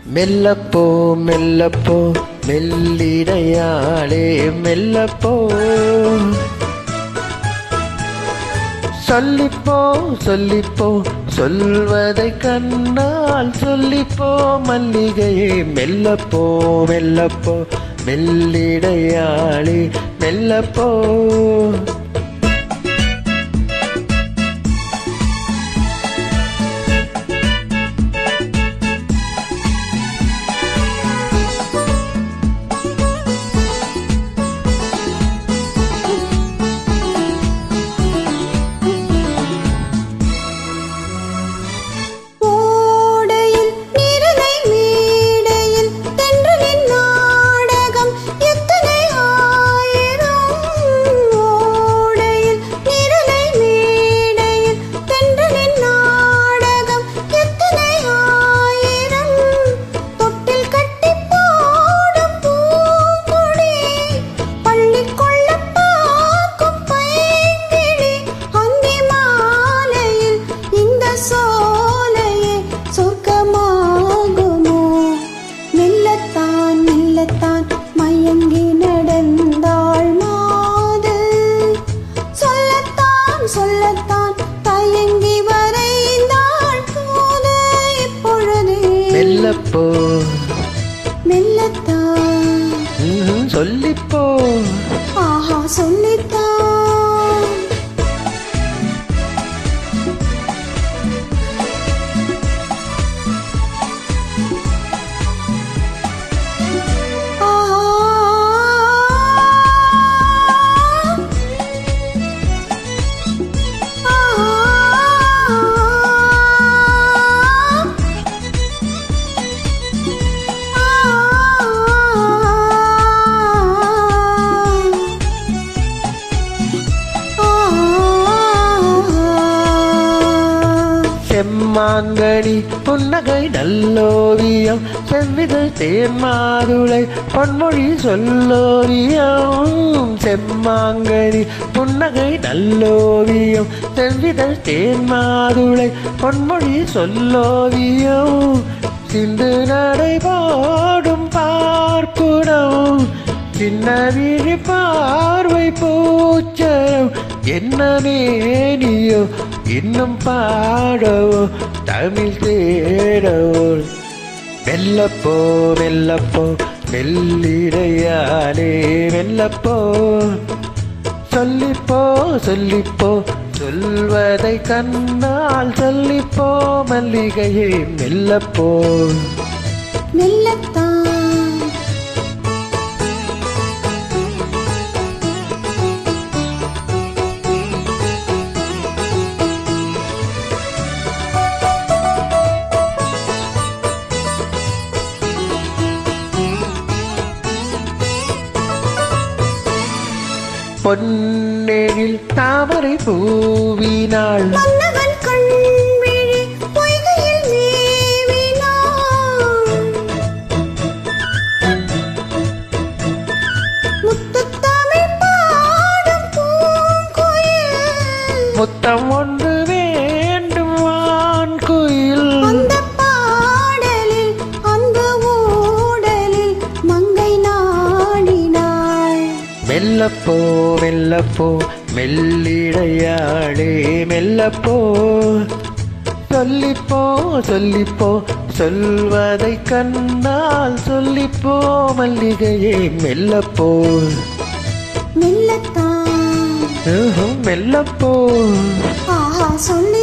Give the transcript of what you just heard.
மெல்லப்போ மெல்லப்போ மெல்லிடையாளே மெல்லப்போ சொல்லிப்போ சொல்லிப்போ சொல்வதை கண்ணால் சொல்லிப்போ மல்லிகையே மெல்லப்போ மெல்லப்போ மெல்லிடையாளே மெல்லப்போ மெல்லப்போ மெல்லத்தான் சொல்லிப்போ ஆஹா சொல்லித்தான் செம்மாங்கனி புன்னகை நல்லோவியம் செவ்விதழ் தேன்மாதுளை பொன்மொழி சொல்லோவியம் செம்மாங்கனி புன்னகை நல்லோவியம் செவ்விதழ் தேன்மாதுளை பொன்மொழி சொல்லோவியம் சிந்து நடை பாடும் பார்ப்புடம் சின்ன விழி பார்வை பூச்சரம் என்ன மேனியோ இன்னும் பாடவோ தமிழ் தேடவோ மெல்லப்போ மெல்லப்போ மெல்லிடையாலே மெல்லப்போ சொல்லிப்போ சொல்லிப்போ சொல்வதை கண்ணால் சொல்லிப்போ மல்லிகையே மெல்லப்போ மெல்லத்தான் பொன்னெழில் தாமரை பூவினாள் மன்னவன் கண்விழி பொய்கையில் மேவினாள் முத்துத்தமிழ் பாடும் பூங்குயில் முத்தம் ஒன்று வேண்டும் வான்குயில் அந்த பாடலில் அந்த ஊடலில் மங்கை நாடினாள் மெல்லப்போ மெல்லப்போ மெல்லிடையாளே மெல்லப்போ சொல்லிப்போ சொல்லிப்போ சொல்வதை கண்ணால் சொல்லிப்போ மல்லிகையே மெல்லப்போ மெல்லத்தான் மெல்லப்போ ஆஹா சொல்லு